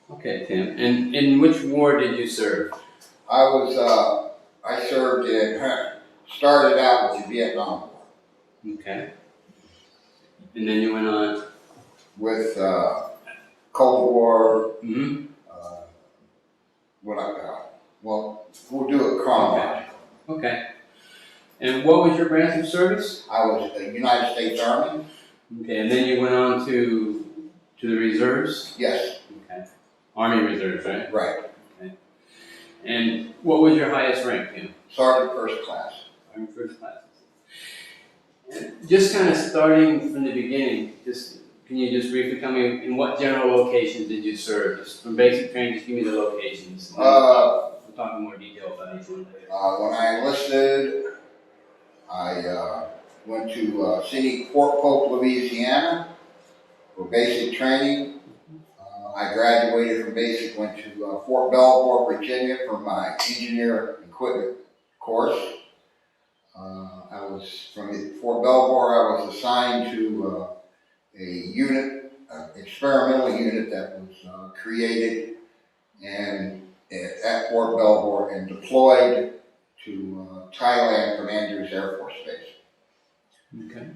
Okay, Tim. And in which war did you serve? I served started out with the Vietnam War Okay. And then you went on. with Cold War. Mm-hmm. Uh, well, we'll do it chronologically. Okay. And what was your branch of service? I was the United States Army. Okay, and then you went on to the reserves? Yes. Okay. Army reserves, right? Right. Okay. And what was your highest rank, Tim? Sergeant first class. Army first class. And just kind of starting from the beginning, can you just briefly tell me in what general locations did you serve? Just from basic training, just give me the locations. We'll talk in more detail about each one later. When I enlisted, I went to City Fort Polk, Louisiana for basic training. I graduated from basic, went to Fort Belvoir, Virginia for my engineer equipment course. I was from Fort Belvoir. I was assigned to a unit, experimental unit that was created and at Fort Belvoir and deployed to Thailand from Andrews Air Force Base. Okay.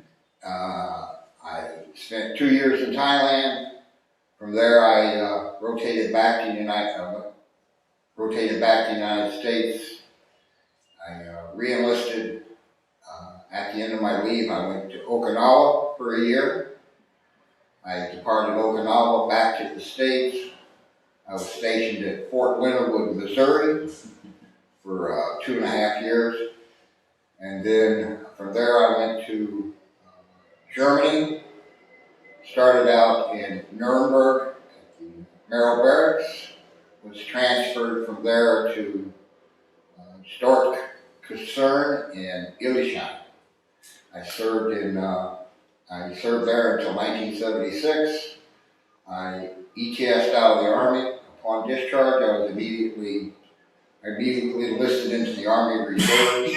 I spent 2 years in Thailand. From there, I rotated back to the United States. I re-enlisted. At the end of my leave, I went to Okinawa for a year. I departed Okinawa back to the States. I was stationed at Fort Leonard Wood, Missouri for 2.5 years. And then from there I went to Germany. Started out in Nuremberg at the Merrill Barracks. Was transferred from there to Stork Kaserne in Illisheim. I served there until 1976. I ETS'd out of the Army. Upon discharge, I immediately enlisted into the Army Reserves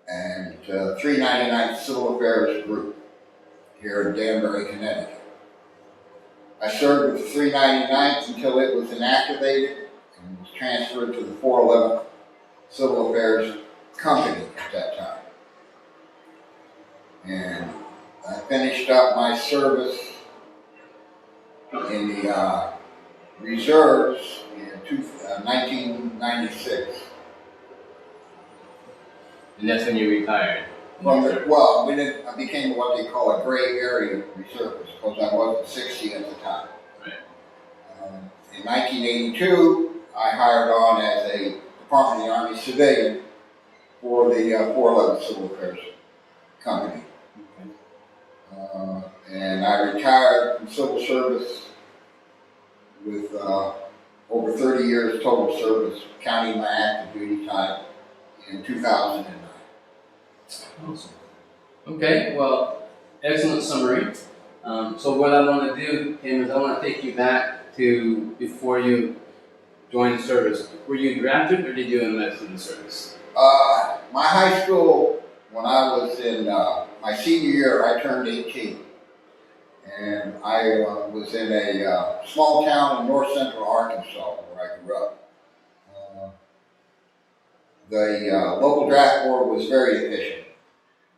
and 399th Civil Affairs Group here in Danbury, Connecticut. I served with the 399th until it was inactivated and was transferred to the 411th Civil Affairs Company at that time. And I finished up my service in the reserves in 1996. And that's when you retired? I became what they call a gray area reservist because I wasn't 60 at the time. Right. In 1982, I hired on as a Department of the Army civilian for the 411 Civil Affairs Company. And I retired from civil service with over 30 years total service, counting my active duty time in 2009. Awesome. Okay, well, excellent summary. So what I want to do, Tim, is I want to take you back to before you joined the service. Were you drafted or did you enlist in the service? My high school, when I was in my senior year, I turned 18. And I was in a small town in north central Arkansas where I grew up. The local draft board was very efficient.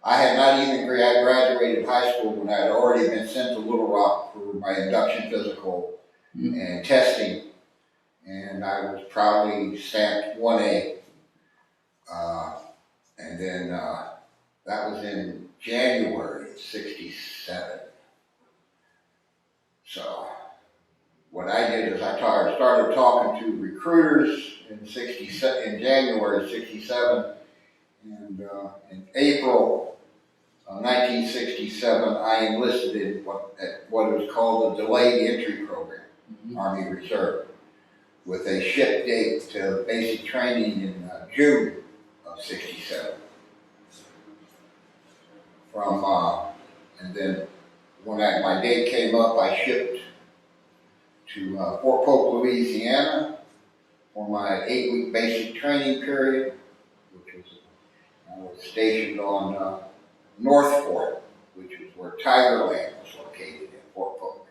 I had not even graduated high school when I had already been sent to Little Rock for my induction physical and testing. And I was proudly stamped 1A. And then that was in January of '67. So what I did is I started talking to recruiters in January of '67, and in April of 1967, I enlisted in what was called the Delayed Entry Program, Army Reserve, with a ship date to basic training in June of '67. And then when my date came up, I shipped to Fort Polk, Louisiana for my 8-week basic training period, I was stationed on North Fort, which is where Tigerland was located in Fort Polk,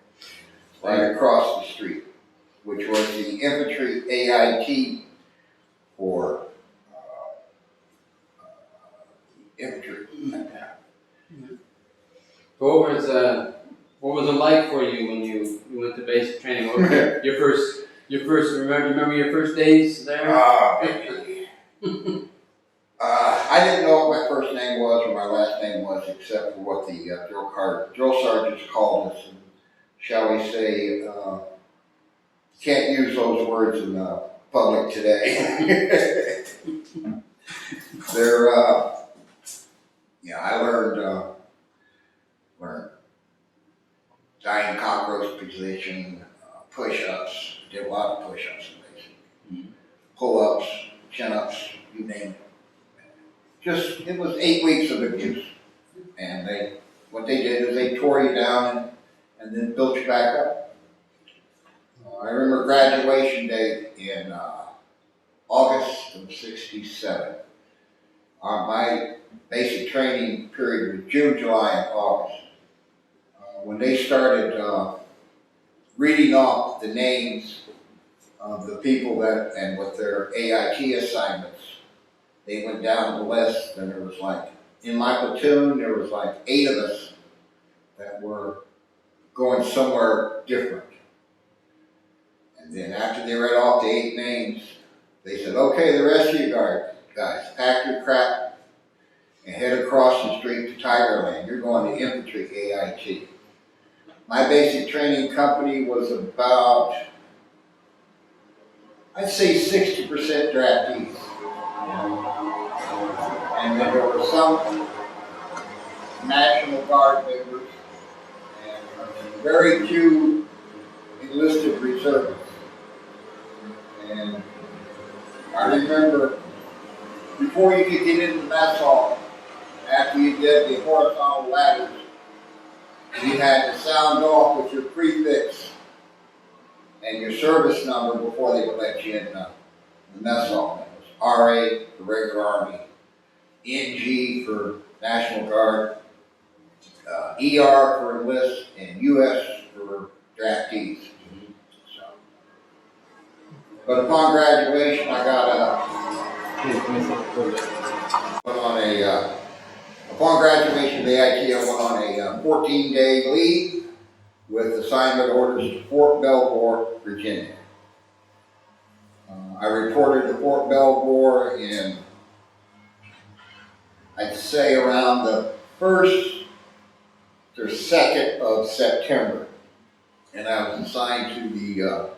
right across the street. which was the infantry AIT for infantry. What was it like for you when you went to basic training? What was your first remember your first days there? Baby. I didn't know what my first name was or my last name was, except for what the drill sergeants called us. And shall we say, can't use those words in public today. They're, I learned dying cockroach position, push-ups, did a lot of push-ups in basic, pull-ups, chin-ups, you name it. It was 8 weeks of abuse. And what they did is they tore you down and then built you back up. I remember graduation day in August of '67. My basic training period was June, July, and August. When they started reading off the names of the people and with their AIT assignments, they went down the list, and there was in my platoon, there was 8 of us that were going somewhere different. And then after they read off the 8 names, they said, okay, the rest of you guys, pack your crap and head across the street to Tigerland. You're going to infantry AIT. My basic training company was about, I'd say 60% draftees. And then there were some National Guard members and very few enlisted reservists. And I remember before you could get into the mess hall, after you did the horizontal ladders, you had to sound off with your prefix and your service number before they would let you in the mess hall. It was RA for regular Army, NG for National Guard, ER for enlist, and US for draftees. So, but upon graduation, I went on upon graduation of the AIT, I went on a 14-day leave with assignment orders to Fort Belvoir, Virginia. I reported to Fort Belvoir in, I'd say, around the 1st or 2nd of September. And I was assigned to the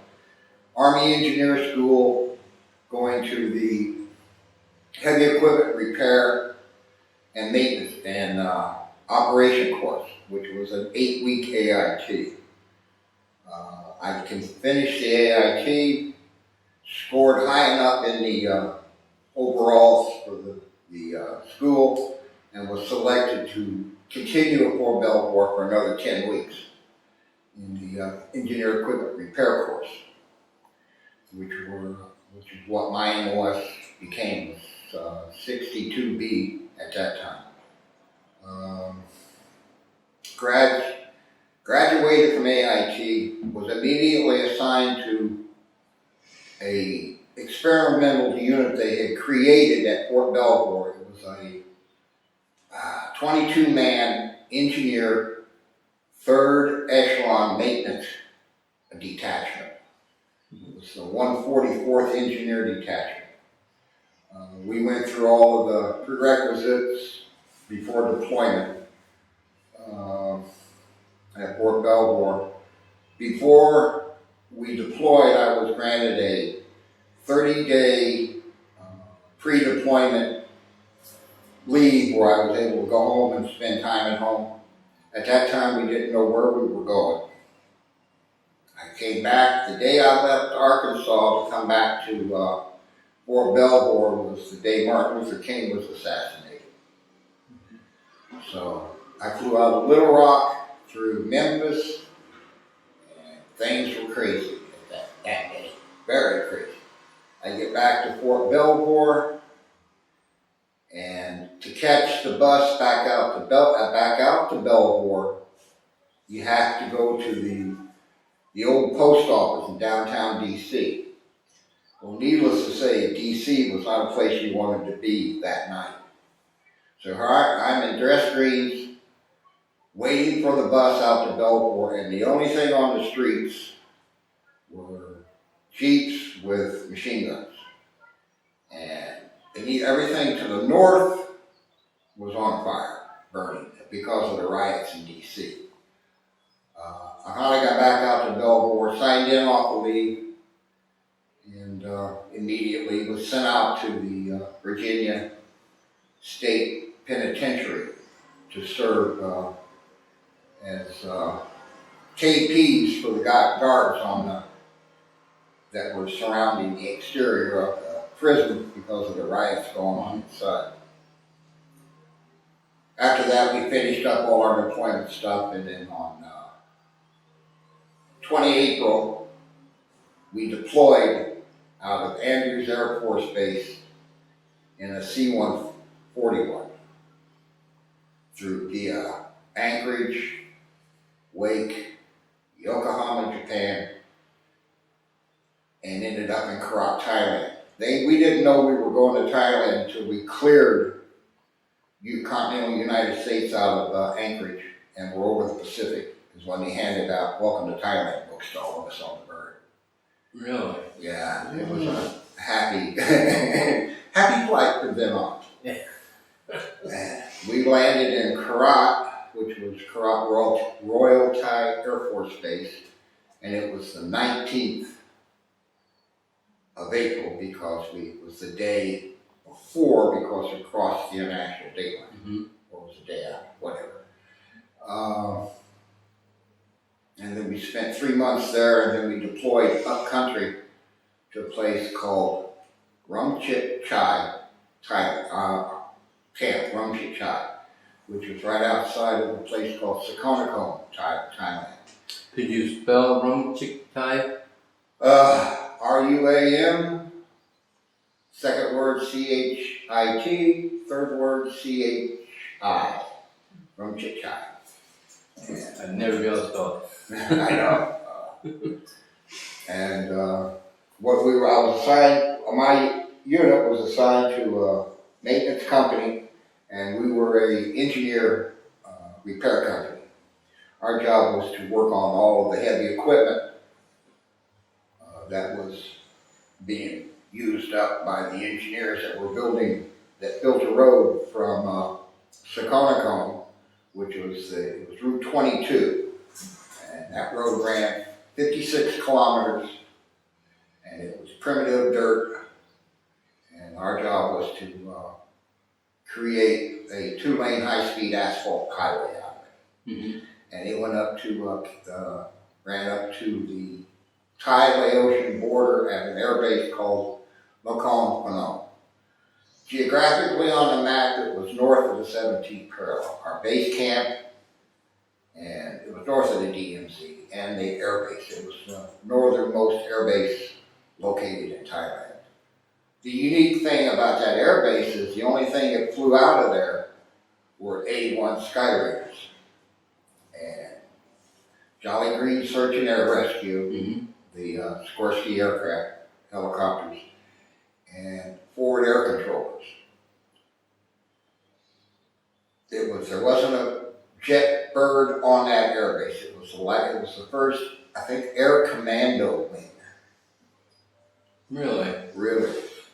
Army Engineer School, going to the Heavy Equipment Repair and Maintenance and Operation course, which was an 8-week AIT. I finished the AIT, scored high enough in the overalls for the school, and was selected to continue at Fort Belvoir for another 10 weeks in the Engineer Equipment Repair course, which is what my MOS became, 62B at that time. Graduated from AIT, was immediately assigned to a experimental unit they had created at Fort Belvoir. It was a 22-man engineer, 3rd echelon maintenance detachment. It was the 144th Engineer Detachment. We went through all of the prerequisites before deployment at Fort Belvoir. Before we deployed, I was granted a 30-day pre-deployment leave where I was able to go home and spend time at home. At that time, we didn't know where we were going. I came back the day I left Arkansas to come back to Fort Belvoir was the day Martin Luther King was assassinated. So I flew out of Little Rock through Memphis, and things were crazy that day, very crazy. I get back to Fort Belvoir, and to catch the bus back out to Belvoir, you have to go to the the old post office in downtown DC. Well, needless to say, DC was not a place you wanted to be that night. So I'm in dress greens, waiting for the bus out to Belport, and the only thing on the streets were Jeeps with machine guns. And everything to the north was on fire, burning, because of the riots in DC. I finally got back out to Belport, signed in off the leave, and immediately was sent out to the Virginia State Penitentiary to serve as KPs for the guards that were surrounding the exterior of the prison because of the riots going on inside. After that, we finished up all our deployment stuff, and then on 20 April, we deployed out of Andrews Air Force Base in a C-141 through via Anchorage, Wake, Yokohama, Japan, and ended up in Korat, Thailand. We didn't know we were going to Thailand until we cleared continental United States out of Anchorage and were over the Pacific, is when they handed out Welcome to Thailand books to all of us on the bird. Really? Yeah, it was a happy, happy flight from then on. Yeah. We landed in Korat, which was Korat Royal Thai Air Force Base, and it was the 19th of April because it was the day before, because we crossed the international date line. Mm-hmm. Or was the day after, whatever. And then we spent 3 months there, and then we deployed up country to a place called Rumchit Chai, Camp Rumchit Chai, which was right outside of a place called Sakonnakom, Thailand. Could you spell Rumchit Chai? RUAM, second word CHIT, third word CHI, Rumchit Chai. I'd never be able to spell it. I know. And I was assigned, my unit was assigned to a maintenance company, and we were a engineer repair company. Our job was to work on all of the heavy equipment that was being used up by the engineers that built a road from Sakonnakom, which was it was Route 22, and that road ran 56 kilometers, and it was primitive dirt, and our job was to create a 2-lane high-speed asphalt highway out of it. Mm-hmm. And it went up to ran up to the Thai-Laotian border at an air base called Nakhon Phanom. Geographically on the map, it was north of the 17th parallel. Our base camp, and it was north of the DMZ, and the air base. It was the northernmost air base located in Thailand. The unique thing about that air base is the only thing that flew out of there were A-1 Skyraiders. And Jolly Green Search and Air Rescue, Mm-hmm. the Sikorsky aircraft, helicopters, and forward air controllers. There wasn't a jet bird on that air base. It was the first, I think, air commando wing. Really? Really.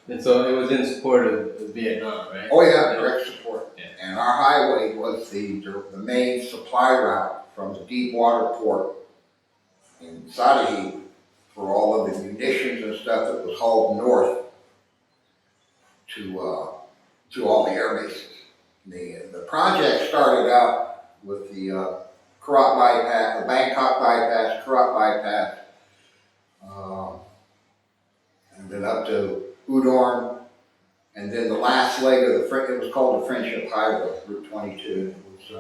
And so it was in support of Vietnam, right? Oh yeah, direct support. Yeah. And our highway was the main supply route from the deep water port in Sadahi for all of the munitions and stuff that was hauled north to all the air bases. The project started out with the Korat bypass, the Bangkok bypass, Korat bypass, and then up to Udorn, and then the last leg of it was called the Friendship Highway, Route 22. It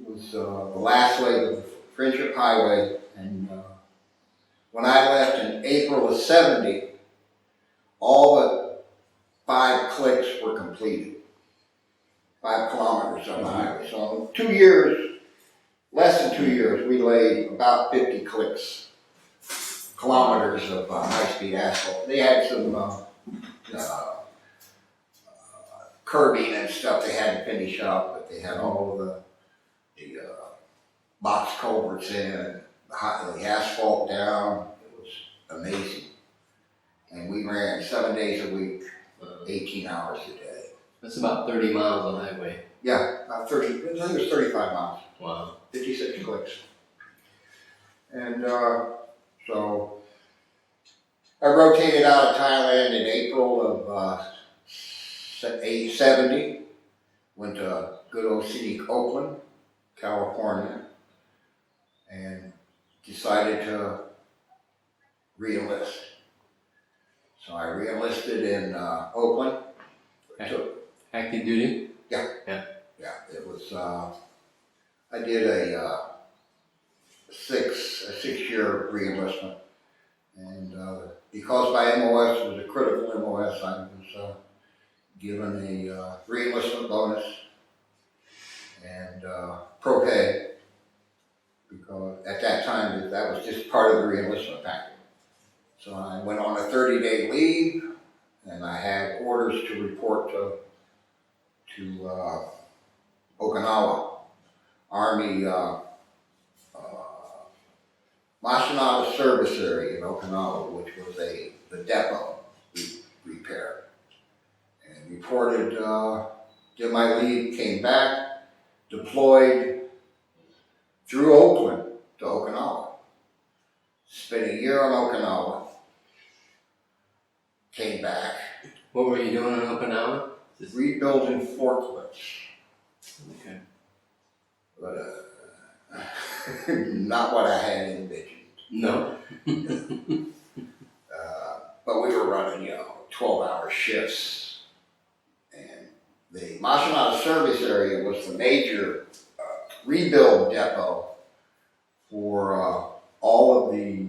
was the last leg of the Friendship Highway, and when I left in April of '70, all but 5 clicks were completed. 5 kilometers on the highway. So in 2 years, less than 2 years, we laid about 50 kilometers of high-speed asphalt. They had some curbing and stuff they had to finish up, but they had all of the box culverts in, the asphalt down. It was amazing. And we ran 7 days a week, 18 hours a day. That's about 30 miles on highway. Yeah, about 30, I think it was 35 miles. Wow. 56 clicks. And so I rotated out of Thailand in April of 70. Went to good old city Oakland, California, and decided to re-enlist. So I re-enlisted in Oakland. Active duty? Yeah, it was, I did a 6-year re-enlistment. And because my MOS was a critical MOS, I was given a re-enlistment bonus and pro pay, because at that time that was just part of the re-enlistment package. So I went on a 30-day leave, and I had orders to report to Okinawa Army Mashinada service area in Okinawa, which was the depot repair. And reported, did my leave, came back, deployed through Oakland to Okinawa. Spent a year on Okinawa, came back. What were you doing in Okinawa? Rebuilding forklifts. Okay. But not what I had envisioned. No. But we were running, 12-hour shifts. And the Mashinada service area was the major rebuild depot for all of the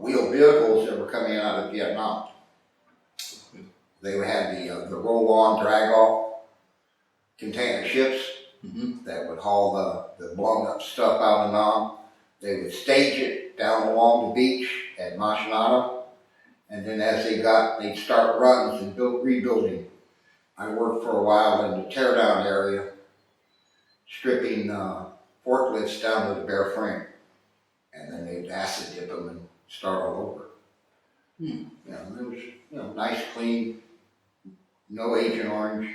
wheeled vehicles that were coming out of Vietnam. They had the roll-on, drag-off container ships that would haul the blown-up stuff out of Nam. They would stage it down along the beach at Mashinada, and then as they'd start runs and rebuilding. I worked for a while in the teardown area, stripping forklifts down to the bare frame, and then they'd acid dip them and start all over. It was nice, clean, no Agent Orange.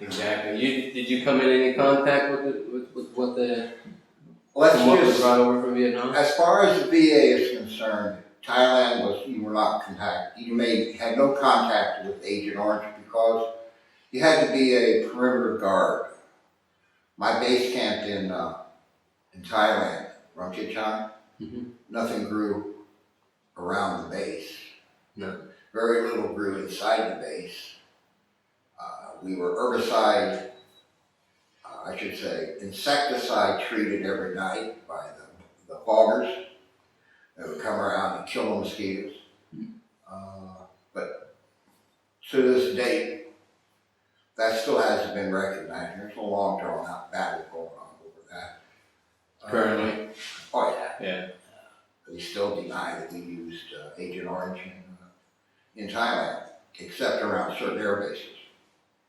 Exactly. Did you come in any contact with what Let's what was just, brought over from Vietnam? as far as the VA is concerned, Thailand you were not contacted. You had no contact with Agent Orange because you had to be a perimeter guard. My base camp in Thailand, Rangchachai, nothing grew around the base. No. Very little grew inside the base. We were herbicide, insecticide treated every night by the foggers that would come around and kill the mosquitoes. But to this date, that still hasn't been recognized. There's a long drawn out battle going on over that. Currently? Oh yeah. Yeah. They still deny that we used Agent Orange in Thailand, except around certain air bases.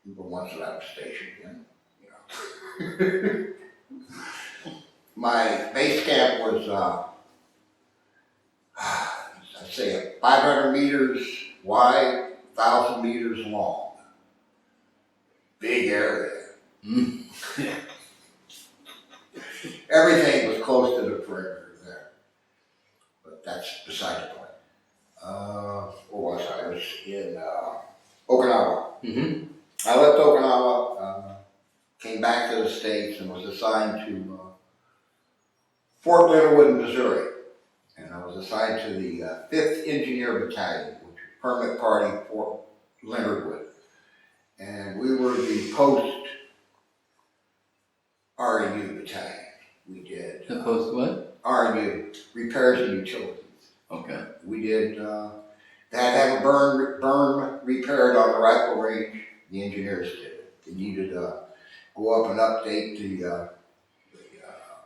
The ones that I was stationed in, My base camp was, I'd say 500 meters wide, 1,000 meters long. Big area. Everything was close to the perimeter there. But that's beside the point. Where was I? I was in Okinawa. I left Okinawa, came back to the States, and was assigned to Fort Leonard Wood, Missouri. And I was assigned to the 5th Engineer Battalion, which was Permit Party Fort Leonard Wood. And we were the post R&U battalion. We did The post what? R&U, repairs and utilities. Okay. We did, they had to have a berm repaired on the rifle range. The engineers did it. They needed a go up and update the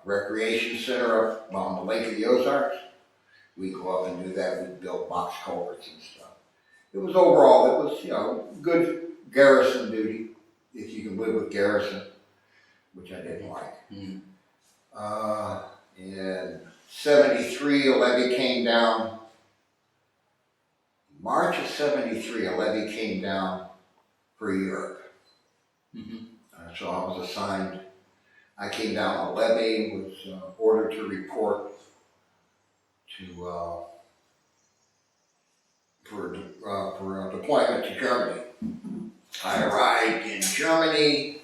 recreation center up on the Lake of the Ozarks. We go up and do that. We build box culverts and stuff. It was overall, it was, good garrison duty, if you can live with garrison, which I didn't like. Mm. In 73, a levy came down. March of 73, a levy came down for Europe. Mm-hmm. So I was assigned, I came down a levy, was ordered to report to for deployment to Germany. I arrived in Germany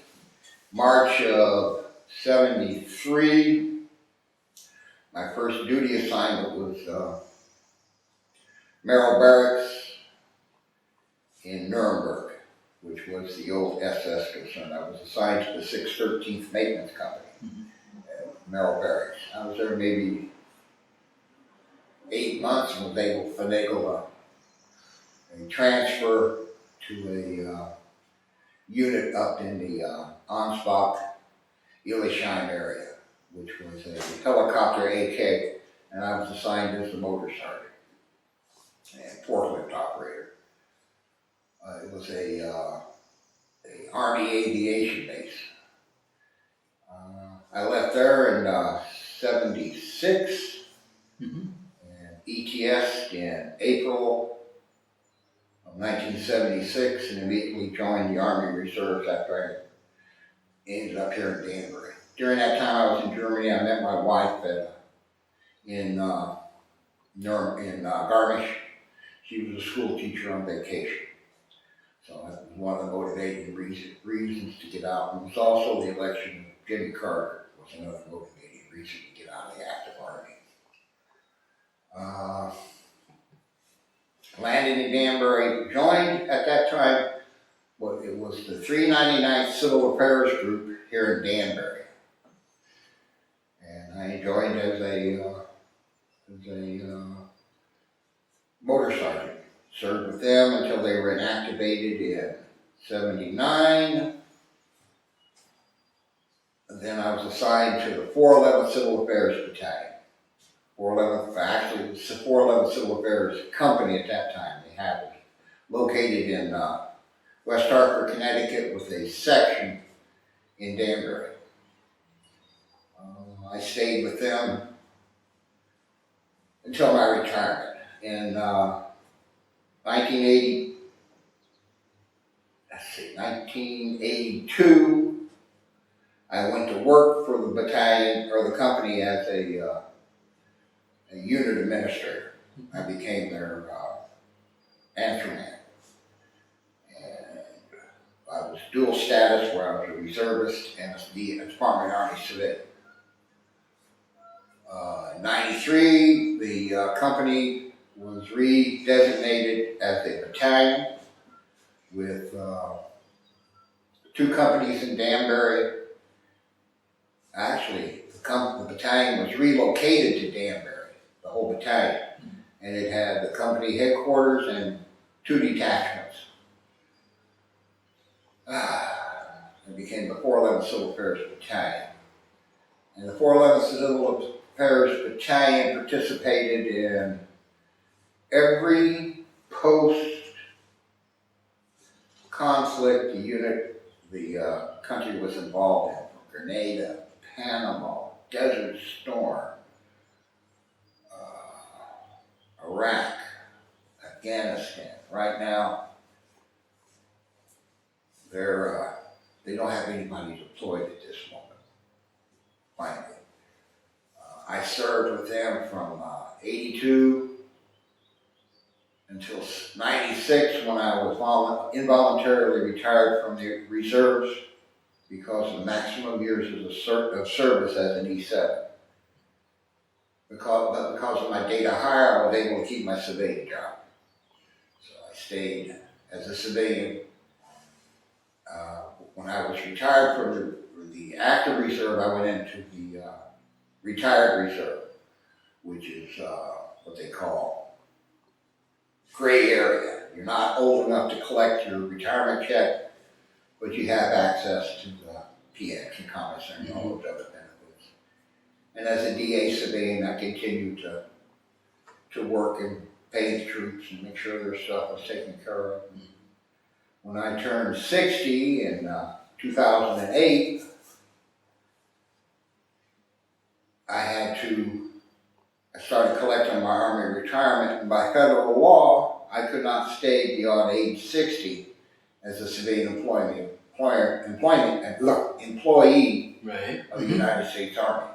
March of 73. My first duty assignment was Merrill Barracks in Nuremberg, which was the old SS concern. I was assigned to the 613th Maintenance Company at Merrill Barracks. I was there maybe 8 months and was able to finagle a transfer to a unit up in the Ansbach, Illesheim area, which was a helicopter AK, and I was assigned as the motor sergeant and forklift operator. It was a Army aviation base. I left there in 76 Mm-hmm. and ETS in April of 1976 and immediately joined the Army Reserves after I ended up here in Danbury. During that time I was in Germany, I met my wife in Garmisch. She was a school teacher on vacation. So that was one of the motivating reasons to get out. It was also the election of Jimmy Carter was another motivating reason to get out of the active army. Landed in Danbury, joined at that time what it was the 399th Civil Affairs Group here in Danbury. And I joined as a motor sergeant. Served with them until they were inactivated in 79. And then I was assigned to the 411th Civil Affairs Battalion. 411th, actually, it was the 411th Civil Affairs Company at that time. They had it located in West Hartford, Connecticut, with a section in Danbury. I stayed with them until my retirement. In 1982, I went to work for the battalion or the company as a unit administrator. I became their answer man. And I was dual status where I was a reservist and the Department of Army civilian. In 93, the company was redesignated as a battalion with 2 companies in Danbury. Actually, the battalion was relocated to Danbury, the whole battalion, and it had the company headquarters and 2 detachments. It became the 411th Civil Affairs Battalion. And the 411th Civil Affairs Battalion participated in every post-conflict the country was involved in, from Grenada, Panama, Desert Storm, Iraq, Afghanistan. Right now, they don't have anybody deployed at this moment, finally. I served with them from 82 until 96 when I was involuntarily retired from the reserves because of the maximum years of service as an E7. Because of my data hire, I was able to keep my civilian job. So I stayed as a civilian. When I was retired from the active reserve, I went into the retired reserve, which is what they call gray area. You're not old enough to collect your retirement check, but you have access to PX and commissary and all those other benefits. And as a DA civilian, I continued to work and pay the troops and make sure their stuff was taken care of. And when I turned 60 in 2008, I started collecting my Army retirement, and by federal law, I could not stay beyond age 60 as a civilian employee Right. of the United States Army,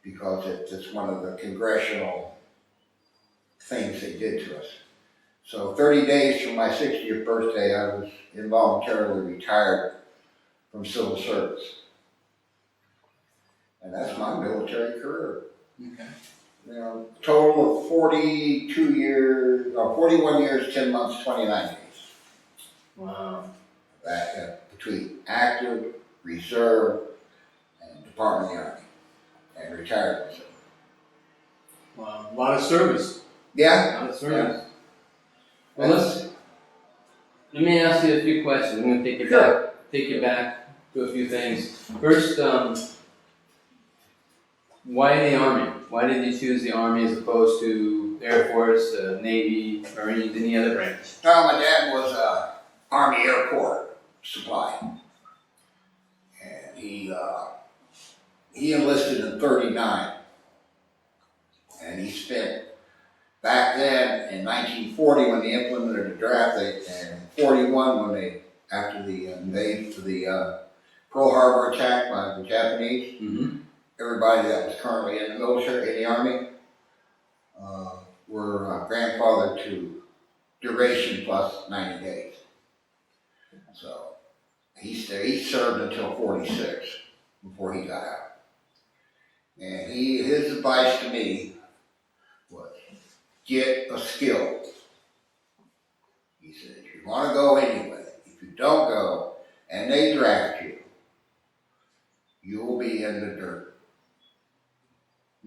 because it's one of the congressional things they did to us. So 30 days from my 60th birthday, I was involuntarily retired from civil service. And that's my military career. Okay. You know, total of 42 years, or 41 years, 10 months, 29 days. Wow. That, between active, reserve, and Department of the Army, and retired reserve. Wow. A lot of service. Yeah. A lot of service. Well, let me ask you a few questions. I'm going to take you back to a few things. First, why the Army? Why did you choose the Army as opposed to Air Force, Navy, Marines, any other branch? My dad was Army Air Corps supply, and he enlisted in '39, and he spent back then in 1940 when they implemented the draft, and 41 when they after the invasion to the Pearl Harbor attack by the Japanese. Mm-hmm. Everybody that was currently in the military, in the Army, were grandfathered to duration plus 90 days. So he served until 46 before he got out. And his advice to me was, get a skill. He said, if you want to go anyway, if you don't go and they draft you, you will be in the dirt,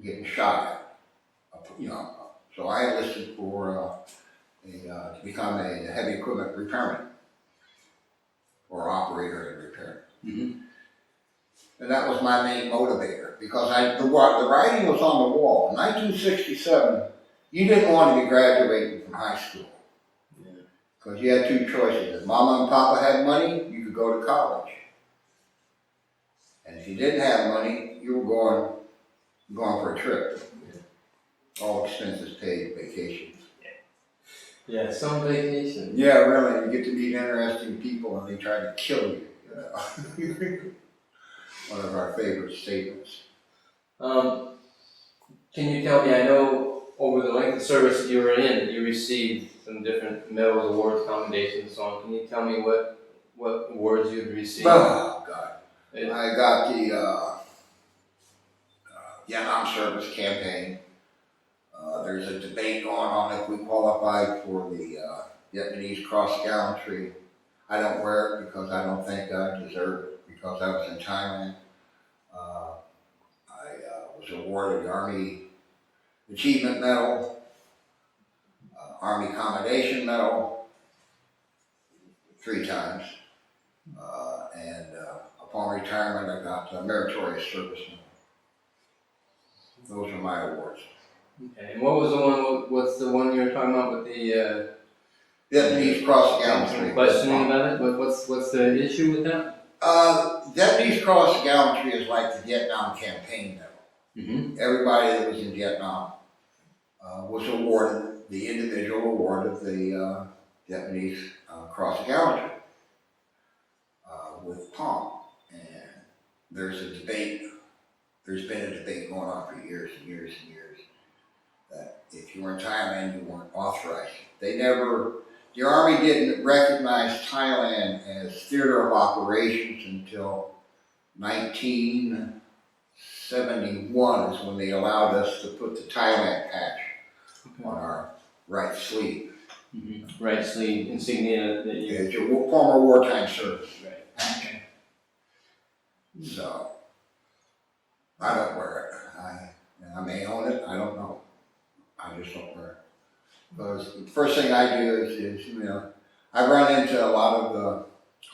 getting shot at. You know, so I enlisted for to become a heavy equipment repairman or operator in repair. Mm-hmm. And that was my main motivator, because the writing was on the wall. In 1967, you didn't want to be graduating from high school, because you had two choices. If Mama and Papa had money, you could go to college. And if you didn't have money, you were going for a trip. All expenses paid, vacations. Yeah, some vacation. Yeah, really. You get to meet interesting people and they try to kill you. You know? One of our favorite statements. Can you tell me, I know over the length of service that you were in, you received some different medals, awards, commendations, and so on. Can you tell me what awards you've received? Oh, God. I got the Vietnam Service Campaign. There's a debate going on if we qualified for the Vietnamese Cross Gallantry. I don't wear it because I don't think I deserve it, because I was in Thailand. I was awarded the Army Achievement Medal, Army Commendation Medal 3 times, and upon retirement I got a Meritorious Service Medal. Those are my awards. Okay, and what was the one? What's the one you were talking about with the Vietnamese Cross Gallantry. questioning about it? What's the issue with that? Vietnamese Cross Gallantry is like the Vietnam Campaign Medal. Mm-hmm. Everybody that was in Vietnam was awarded the individual award of the Vietnamese Cross Gallantry with Palm. And there's a debate. There's been a debate going on for years and years and years that if you were in Thailand, you weren't authorized. The Army didn't recognize Thailand as theater of operations until 1971 is when they allowed us to put the Thailand patch on our right sleeve. Mm-hmm. Right sleeve insignia that you. It's your former wartime service Right. patch. So I don't wear it. I may own it. I don't know. I just don't wear it. Because the first thing I do is I run into a lot of the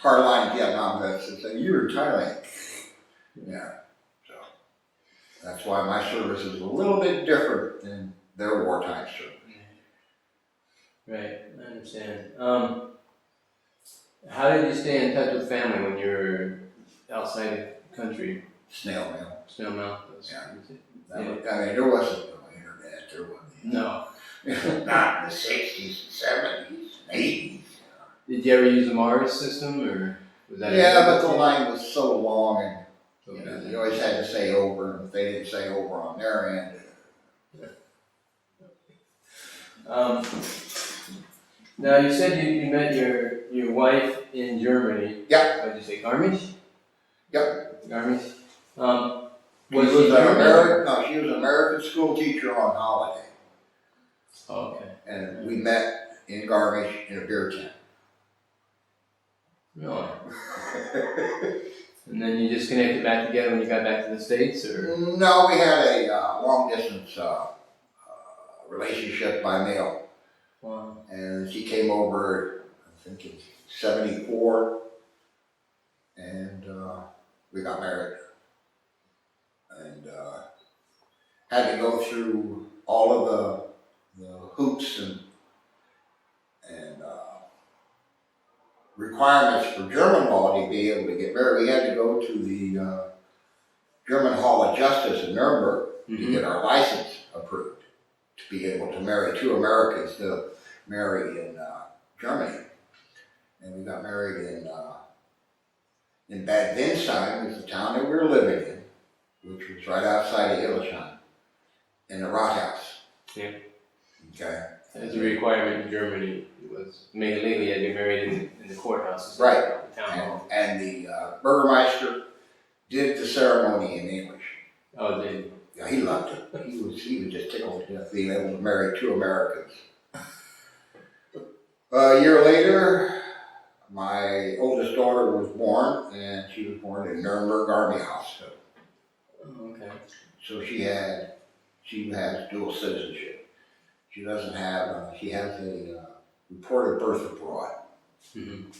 hardline Vietnam vets that say, "You were in Thailand." Yeah, so that's why my service is a little bit different than their wartime service. Right, I understand. How did you stay in touch with family when you were outside the country? Snail mail. Snail mail? Yeah. I mean, there wasn't no internet. There wasn't. No. Not in the 60s, 70s, 80s. Did you ever use the Mars system, or was that? Yeah, but the line was so long, and Okay. you always had to say over, and if they didn't say over on their end. Now you said you met your wife in Germany. Yeah. What did you say, Garmisch? Yep. Garmisch. She was she was an American school teacher on holiday. Oh, okay. And we met in Garmisch in a beer tent. Really? And then you just connected back together when you got back to the States, or? No, we had a long distance relationship by mail. Wow. And she came over, I think in '74, and we got married. And had to go through all of the hoops and requirements for German law to be able to get married. We had to go to the German Hall of Justice in Nuremberg to get our license approved to be able to marry two Americans to marry in Germany. And we got married in Bad Windsheim, which is the town that we were living in, which was right outside of Hildesheim, in the Rathaus. Yeah. Okay. As a requirement in Germany, it was made illegal. You had to get married in the courthouse. Right. The town hall. And the Burgermeister did the ceremony in English. Oh, did he? Yeah, he loved it. He was just tickled to death being able to marry two Americans. A year later, my oldest daughter was born, and she was born in Nuremberg Army Hospital. Oh, okay. So she has dual citizenship. She doesn't have, she has a reported birth abroad. Mm-hmm.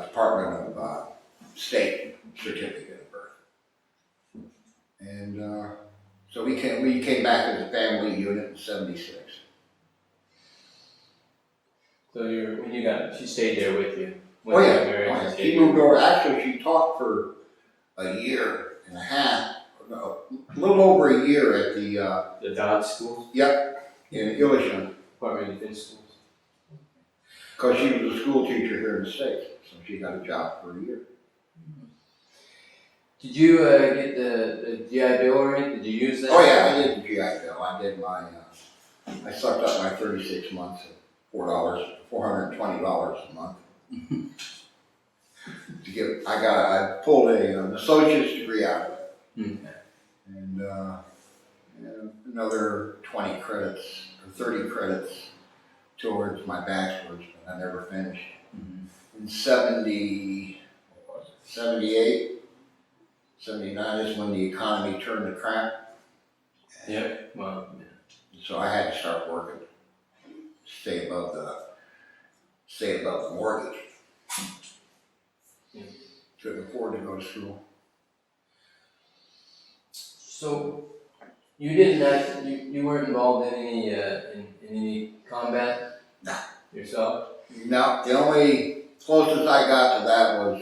Department of State certificate of birth. And so we came back as a family unit in '76. So she stayed there with you. Oh yeah, she moved over. Actually, she taught for a year and a half, no, a little over a year at The Dodge School? Yep, in Hildesheim. Department of Defense Schools. Because she was a school teacher here in the States, so she got a job for a year. Did you get the GI Bill or anything? Did you use that? Oh yeah, I did the GI Bill. I did I sucked up my 36 months at $420 a month. I pulled an associate's degree out of it. Okay. And another 20 credits or 30 credits towards my bachelor's, but I never finished. In 78, 79 is when the economy turned to crap. Yep. Well, yeah. So I had to start working, stay above the mortgage. Yeah. Couldn't afford to go to school. So you didn't you weren't involved in any combat? No. Yourself? No, the only closest I got to that was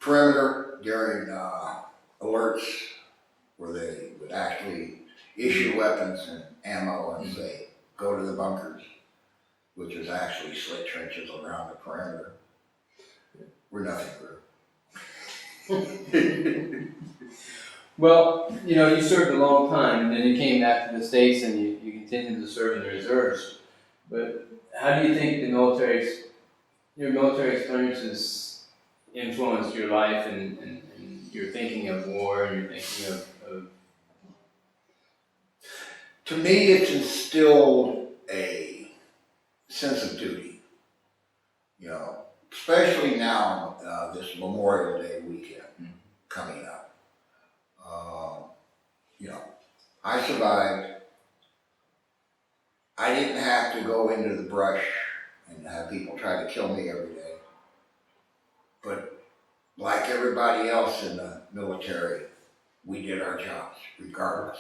perimeter during alerts where they would actually issue weapons and ammo and say, go to the bunkers, which is actually slit trenches around the perimeter, where nothing grew. Well, you served a long time, and then you came back to the States and you continued to serve in the reserves. But how do you think your military experiences influenced your life and your thinking of war and your thinking of To me, it's instilled a sense of duty, especially now, this Memorial Day weekend coming up. I survived. I didn't have to go into the brush and have people try to kill me every day. like everybody else in the military, we did our jobs regardless.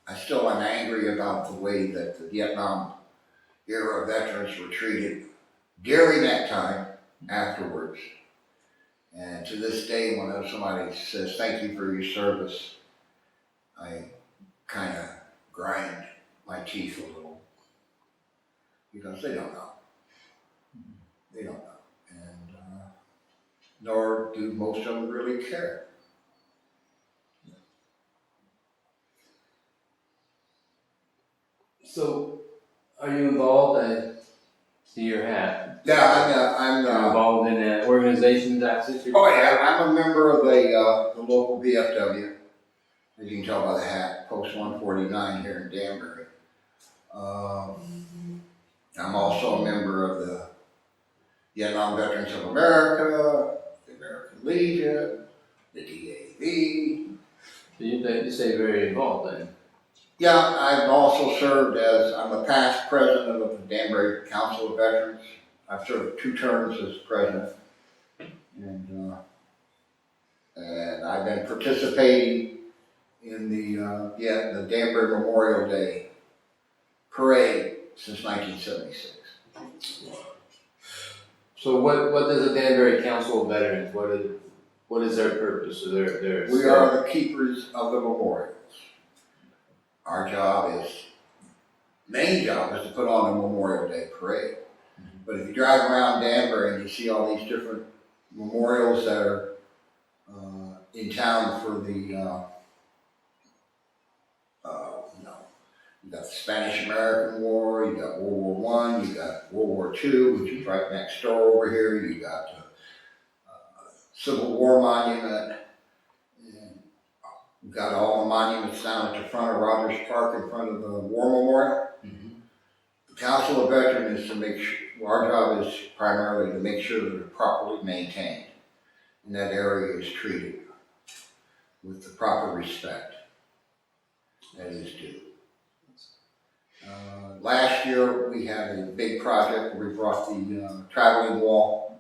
I still am angry about the way that the Vietnam era veterans were treated during that time, afterwards. And to this day, when somebody says, thank you for your service, I kind of grind my teeth a little. Because they don't know. They don't know. And nor do most of them really care. So, are you involved? I see your hat. Yeah, I'm You're involved in an organization that's oh yeah, I'm a member of the local VFW. As you can tell by the hat, Post 149 here in Danbury. I'm also a member of the Vietnam Veterans of America, the American Legion, the DAV. So you say very involved then. Yeah, I've also served I'm a past president of the Danbury Council of Veterans. I've served 2 terms as president. And I've been participating in the Danbury Memorial Day parade since 1976. So what does the Danbury Council of Veterans, what is their purpose of their We are the keepers of the memorials. Our main job is to put on a Memorial Day parade. But if you drive around Danbury and you see all these different memorials that are in town for you got the Spanish-American War, you got World War I, you got World War II, which is right next door over here, you got the Civil War Monument, and you've got all the monuments down at the front of Rogers Park in front of the War Memorial. Mm-hmm. The Council of Veterans is to make sure, our job is primarily to make sure that they're properly maintained and that area is treated with the proper respect that is due. Last year we had a big project where we brought the traveling wall,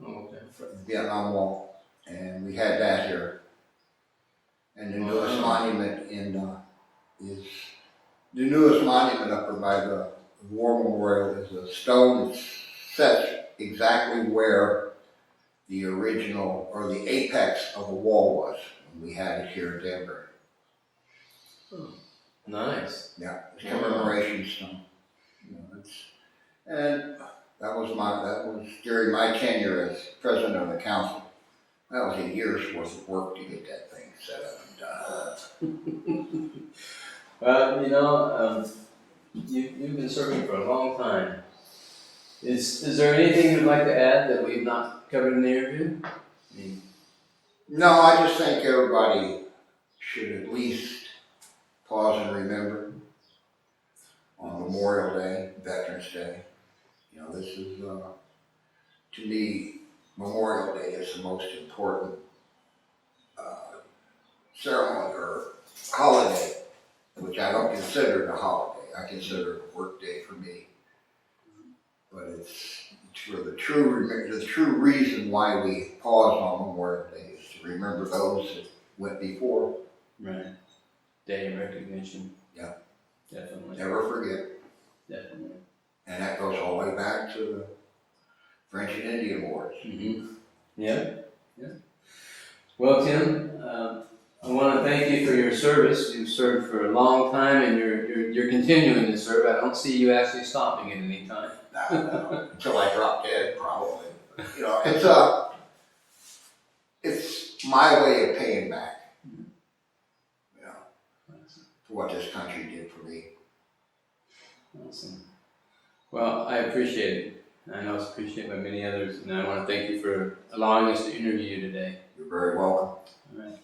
Okay. the Vietnam Wall, and we had that here. And the newest monument is the newest monument up by the War Memorial is a stone that sets exactly where the original or the apex of the wall was when we had it here at Danbury. Oh, nice. Yeah, it's a commemoration stone. And that was during my tenure as president of the council. That was a year's worth of work to get that thing set up and done. Well, you've been serving for a long time. Is there anything you'd like to add that we've not covered in the interview? No, I just think everybody should at least pause and remember on Memorial Day, Veterans Day. This is, to me, Memorial Day is the most important ceremony or holiday, which I don't consider it a holiday. I consider it a work day for me. But it's for the true reason why we pause on Memorial Day is to remember those that went before. Right. Day of recognition. Yeah. Definitely. Never forget. Definitely. And that goes all the way back to the French and Indian Wars. Mm-hmm. Yeah. Yeah. Well, Tim, I want to thank you for your service. You've served for a long time, and you're continuing to serve. I don't see you actually stopping at any time. No, until I drop dead, probably. It's my way of paying back. For what this country did for me. Awesome. Well, I appreciate it. I know it's appreciated by many others, and I want to thank you for allowing us to interview you today. You're very welcome. All right.